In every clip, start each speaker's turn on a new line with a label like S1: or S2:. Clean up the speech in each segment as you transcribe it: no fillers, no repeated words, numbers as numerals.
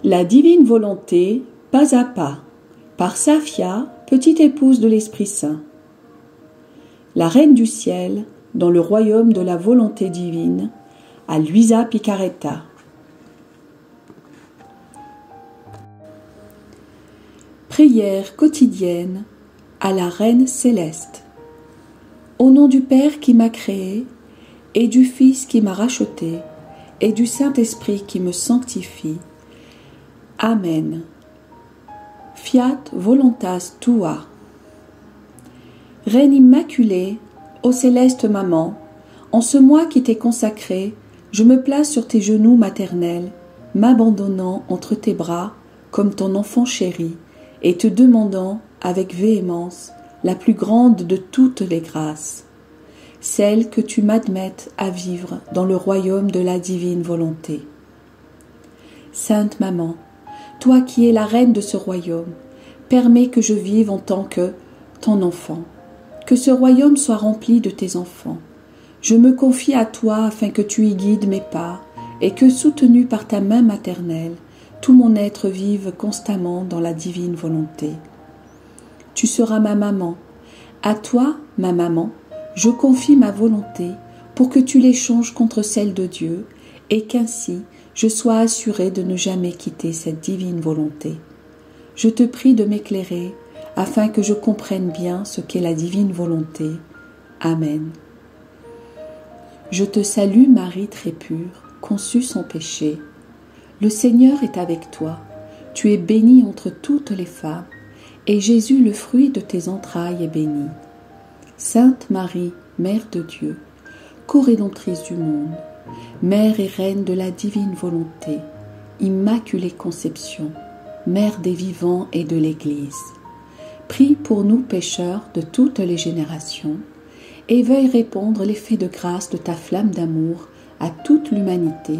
S1: La divine volonté, pas à pas, par Safia, petite épouse de l'Esprit Saint. La Reine du Ciel, dans le royaume de la volonté divine, à Luisa Picaretta. Prière quotidienne à la Reine céleste. Au nom du Père qui m'a créé, et du Fils qui m'a racheté, et du Saint-Esprit qui me sanctifie. Amen. Fiat voluntas tua. Reine immaculée, ô céleste maman, en ce mois qui t'est consacré, je me place sur tes genoux maternels, m'abandonnant entre tes bras comme ton enfant chéri, et te demandant avec véhémence la plus grande de toutes les grâces, celle que tu m'admettes à vivre dans le royaume de la divine volonté. Sainte Maman, toi qui es la reine de ce royaume, permets que je vive en tant que ton enfant, que ce royaume soit rempli de tes enfants. Je me confie à toi afin que tu y guides mes pas et que, soutenu par ta main maternelle, tout mon être vive constamment dans la divine volonté. Tu seras ma maman. À toi, ma maman, je confie ma volonté pour que tu l'échanges contre celle de Dieu et qu'ainsi je sois assurée de ne jamais quitter cette divine volonté. Je te prie de m'éclairer afin que je comprenne bien ce qu'est la divine volonté. Amen. Je te salue Marie très pure, conçue sans péché. Le Seigneur est avec toi. Tu es bénie entre toutes les femmes, et Jésus, le fruit de tes entrailles, est béni. Sainte Marie, Mère de Dieu, co-rédemptrice du monde, Mère et Reine de la divine volonté, Immaculée Conception, Mère des vivants et de l'Église, prie pour nous pécheurs de toutes les générations, et veuille répandre l'effet de grâce de ta flamme d'amour à toute l'humanité,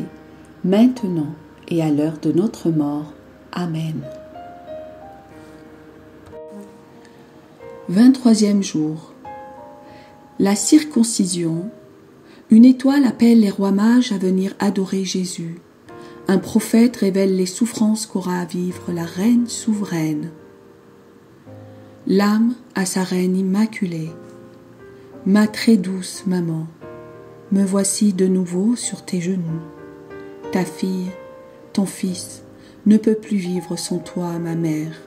S1: maintenant et à l'heure de notre mort. Amen. 23e jour. La circoncision. Une étoile appelle les rois mages à venir adorer Jésus. Un prophète révèle les souffrances qu'aura à vivre la reine souveraine. L'âme à sa reine immaculée. Ma très douce maman, me voici de nouveau sur tes genoux. Ta fille, ton fils, ne peut plus vivre sans toi, ma mère.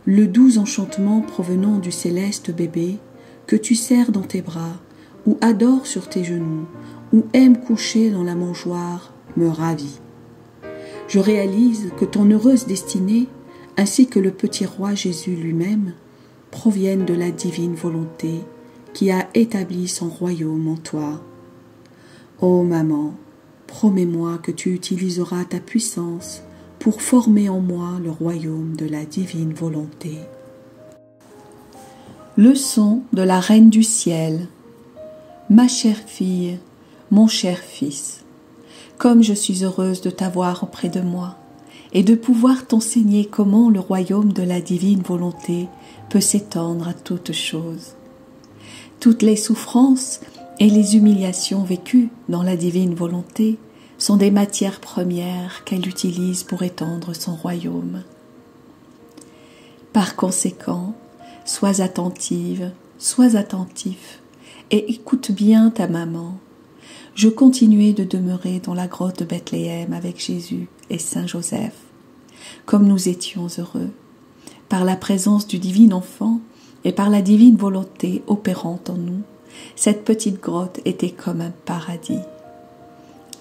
S1: Le doux enchantement provenant du céleste bébé que tu serres dans tes bras, ou adores sur tes genoux, ou aimes coucher dans la mangeoire, me ravit. Je réalise que ton heureuse destinée, ainsi que le petit roi Jésus lui-même, proviennent de la divine volonté qui a établi son royaume en toi. Ô maman, promets-moi que tu utiliseras ta puissance pour former en moi le royaume de la divine volonté. Leçon de la Reine du Ciel. Ma chère fille, mon cher fils, comme je suis heureuse de t'avoir auprès de moi et de pouvoir t'enseigner comment le royaume de la divine volonté peut s'étendre à toutes choses. Toutes les souffrances et les humiliations vécues dans la divine volonté sont des matières premières qu'elle utilise pour étendre son royaume. Par conséquent, sois attentive, sois attentif et écoute bien ta maman. Je continuais de demeurer dans la grotte de Bethléem avec Jésus et Saint Joseph, comme nous étions heureux, par la présence du divin enfant et par la divine volonté opérante en nous. Cette petite grotte était comme un paradis.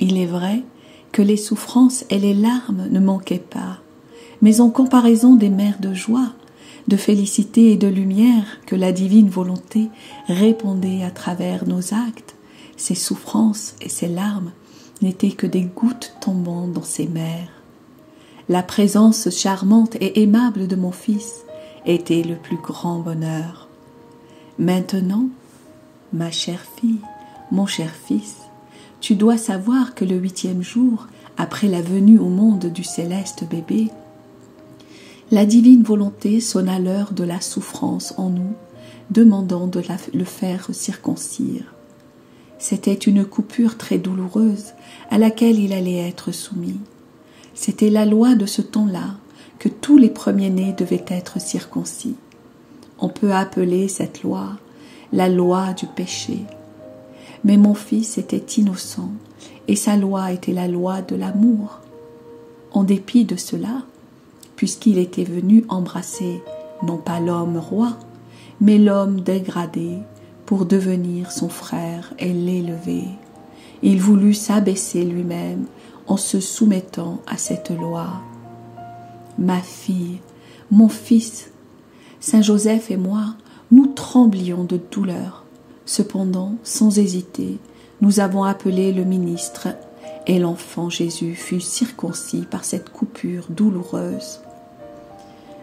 S1: Il est vrai que les souffrances et les larmes ne manquaient pas, mais en comparaison des mers de joie, de félicité et de lumière que la divine volonté répandait à travers nos actes, ces souffrances et ces larmes n'étaient que des gouttes tombant dans ces mers. La présence charmante et aimable de mon fils était le plus grand bonheur. Maintenant, ma chère fille, mon cher fils, tu dois savoir que le 8e jour, après la venue au monde du céleste bébé, la divine volonté sonna l'heure de la souffrance en nous, demandant de le faire circoncire. C'était une coupure très douloureuse à laquelle il allait être soumis. C'était la loi de ce temps-là que tous les premiers-nés devaient être circoncis. On peut appeler cette loi la loi du péché. Mais mon fils était innocent et sa loi était la loi de l'amour. En dépit de cela, puisqu'il était venu embrasser non pas l'homme roi, mais l'homme dégradé pour devenir son frère et l'élever, il voulut s'abaisser lui-même en se soumettant à cette loi. Ma fille, mon fils, Saint Joseph et moi, nous tremblions de douleur. Cependant, sans hésiter, nous avons appelé le ministre et l'enfant Jésus fut circoncis par cette coupure douloureuse.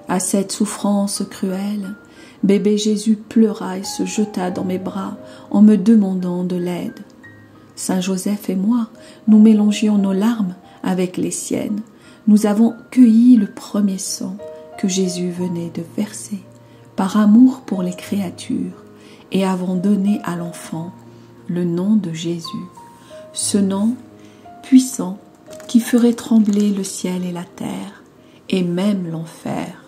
S1: À cette souffrance cruelle, bébé Jésus pleura et se jeta dans mes bras en me demandant de l'aide. Saint Joseph et moi, nous mélangions nos larmes avec les siennes. Nous avons cueilli le premier sang que Jésus venait de verser, par amour pour les créatures, et avons donné à l'enfant le nom de Jésus, ce nom puissant qui ferait trembler le ciel et la terre, et même l'enfer,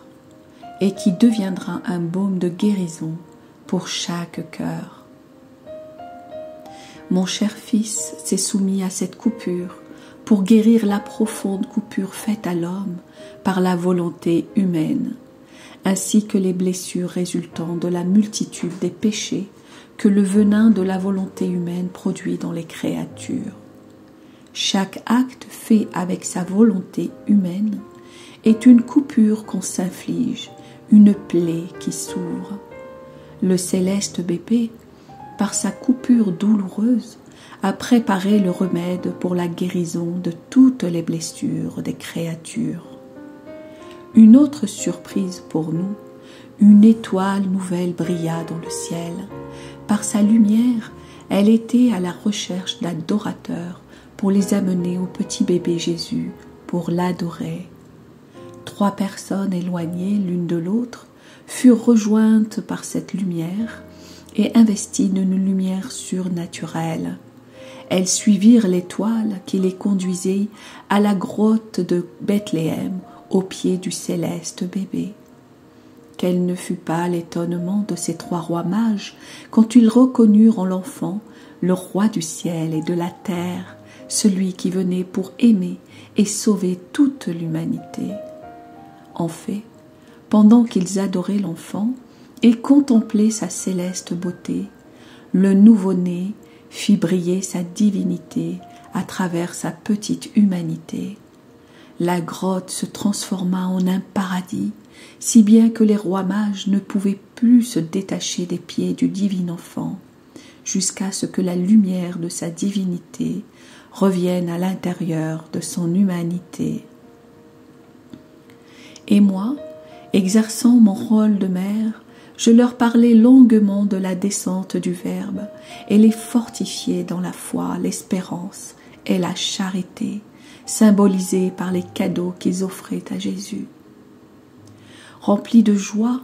S1: et qui deviendra un baume de guérison pour chaque cœur. Mon cher fils s'est soumis à cette coupure pour guérir la profonde coupure faite à l'homme par la volonté humaine, ainsi que les blessures résultant de la multitude des péchés que le venin de la volonté humaine produit dans les créatures. Chaque acte fait avec sa volonté humaine est une coupure qu'on s'inflige, une plaie qui s'ouvre. Le céleste bébé, par sa coupure douloureuse, a préparé le remède pour la guérison de toutes les blessures des créatures. Une autre surprise pour nous, une étoile nouvelle brilla dans le ciel. Par sa lumière, elle était à la recherche d'adorateurs pour les amener au petit bébé Jésus pour l'adorer. 3 personnes éloignées l'une de l'autre furent rejointes par cette lumière et investies d'une lumière surnaturelle. Elles suivirent l'étoile qui les conduisait à la grotte de Bethléem, au pied du céleste bébé. Quel ne fut pas l'étonnement de ces 3 rois mages quand ils reconnurent en l'enfant le roi du ciel et de la terre, celui qui venait pour aimer et sauver toute l'humanité. En fait, pendant qu'ils adoraient l'enfant et contemplaient sa céleste beauté, le nouveau-né fit briller sa divinité à travers sa petite humanité. La grotte se transforma en un paradis, si bien que les rois mages ne pouvaient plus se détacher des pieds du divin enfant, jusqu'à ce que la lumière de sa divinité revienne à l'intérieur de son humanité. Et moi, exerçant mon rôle de mère, je leur parlais longuement de la descente du Verbe et les fortifiais dans la foi, l'espérance et la charité, symbolisées par les cadeaux qu'ils offraient à Jésus. Remplis de joie,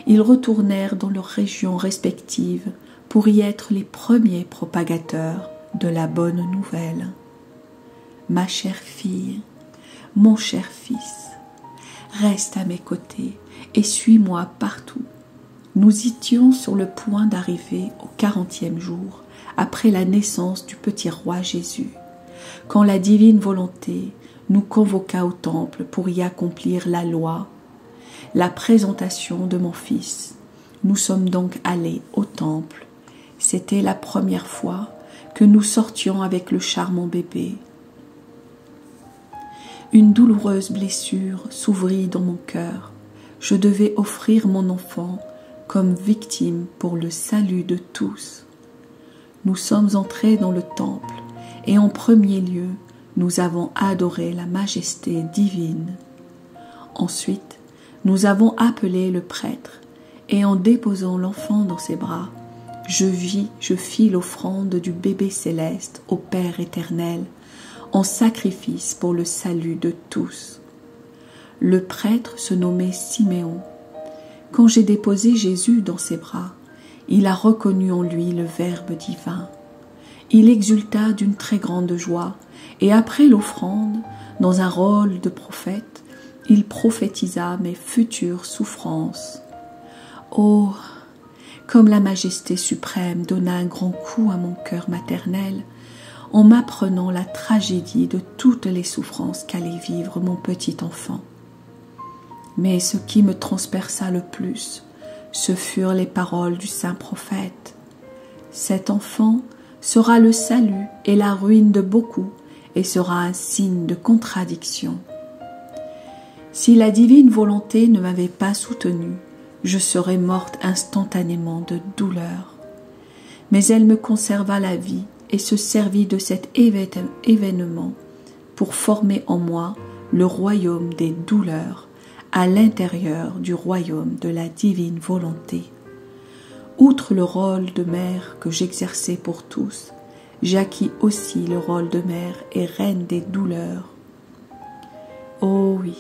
S1: ils retournèrent dans leurs régions respectives pour y être les premiers propagateurs de la bonne nouvelle. Ma chère fille, mon cher fils, reste à mes côtés et suis-moi partout. Nous étions sur le point d'arriver au 40e jour, après la naissance du petit roi Jésus, quand la divine volonté nous convoqua au temple pour y accomplir la loi, la présentation de mon fils. Nous sommes donc allés au temple. C'était la première fois que nous sortions avec le charmant bébé. Une douloureuse blessure s'ouvrit dans mon cœur. Je devais offrir mon enfant comme victime pour le salut de tous. Nous sommes entrés dans le temple et en premier lieu, nous avons adoré la majesté divine. Ensuite, nous avons appelé le prêtre et en déposant l'enfant dans ses bras, je fis l'offrande du bébé céleste au Père éternel en sacrifice pour le salut de tous. Le prêtre se nommait Siméon. Quand j'ai déposé Jésus dans ses bras, il a reconnu en lui le Verbe divin. Il exulta d'une très grande joie, et après l'offrande, Dans un rôle de prophète, il prophétisa mes futures souffrances. Oh, comme la majesté suprême donna un grand coup à mon cœur maternel en m'apprenant la tragédie de toutes les souffrances qu'allait vivre mon petit enfant. Mais ce qui me transperça le plus, ce furent les paroles du saint prophète. Cet enfant sera le salut et la ruine de beaucoup et sera un signe de contradiction. Si la divine volonté ne m'avait pas soutenue, je serais morte instantanément de douleur. Mais elle me conserva la vie et se servit de cet événement pour former en moi le royaume des douleurs à l'intérieur du royaume de la divine volonté. Outre le rôle de mère que j'exerçais pour tous, j'acquis aussi le rôle de mère et reine des douleurs. Oh oui,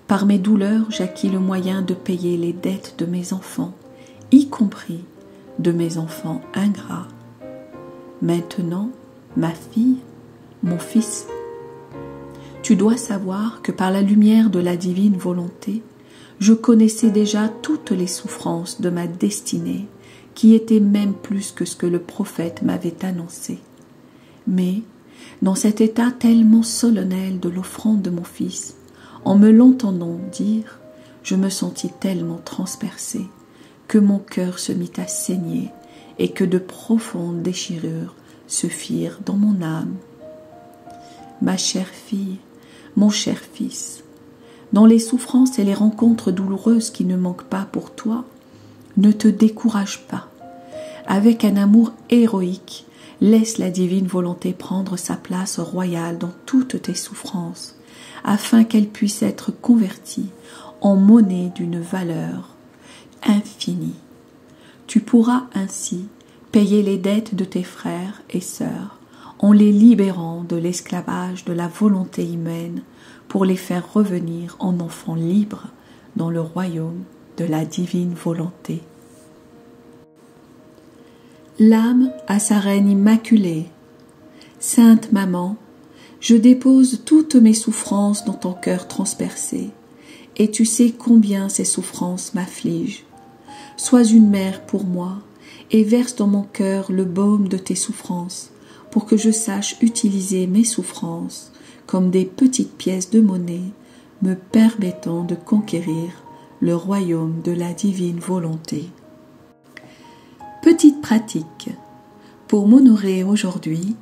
S1: par mes douleurs, j'acquis le moyen de payer les dettes de mes enfants, y compris de mes enfants ingrats. Maintenant, ma fille, mon fils, tu dois savoir que par la lumière de la divine volonté, je connaissais déjà toutes les souffrances de ma destinée, qui étaient même plus que ce que le prophète m'avait annoncé. Mais, dans cet état tellement solennel de l'offrande de mon fils, en me l'entendant dire, je me sentis tellement transpercée que mon cœur se mit à saigner et que de profondes déchirures se firent dans mon âme. Ma chère fille, mon cher fils, dans les souffrances et les rencontres douloureuses qui ne manquent pas pour toi, ne te décourage pas. Avec un amour héroïque, laisse la divine volonté prendre sa place royale dans toutes tes souffrances, afin qu'elle puisse être convertie en monnaie d'une valeur infinie. Tu pourras ainsi payer les dettes de tes frères et sœurs en les libérant de l'esclavage de la volonté humaine pour les faire revenir en enfants libres dans le royaume de la divine volonté. L'âme à sa reine immaculée. Sainte Maman, je dépose toutes mes souffrances dans ton cœur transpercé, et tu sais combien ces souffrances m'affligent. Sois une mère pour moi, et verse dans mon cœur le baume de tes souffrances, pour que je sache utiliser mes souffrances comme des petites pièces de monnaie, me permettant de conquérir le royaume de la divine volonté. Petite pratique. Pour m'honorer aujourd'hui,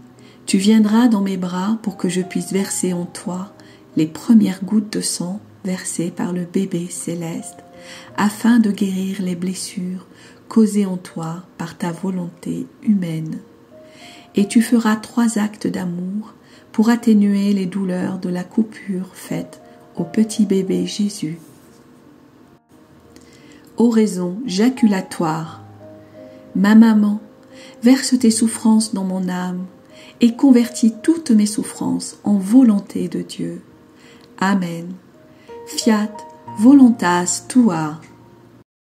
S1: tu viendras dans mes bras pour que je puisse verser en toi les premières gouttes de sang versées par le bébé céleste, afin de guérir les blessures causées en toi par ta volonté humaine. Et tu feras 3 actes d'amour pour atténuer les douleurs de la coupure faite au petit bébé Jésus. Oraison jaculatoire. Ma maman, verse tes souffrances dans mon âme et convertis toutes mes souffrances en volonté de Dieu. Amen. Fiat voluntas tua.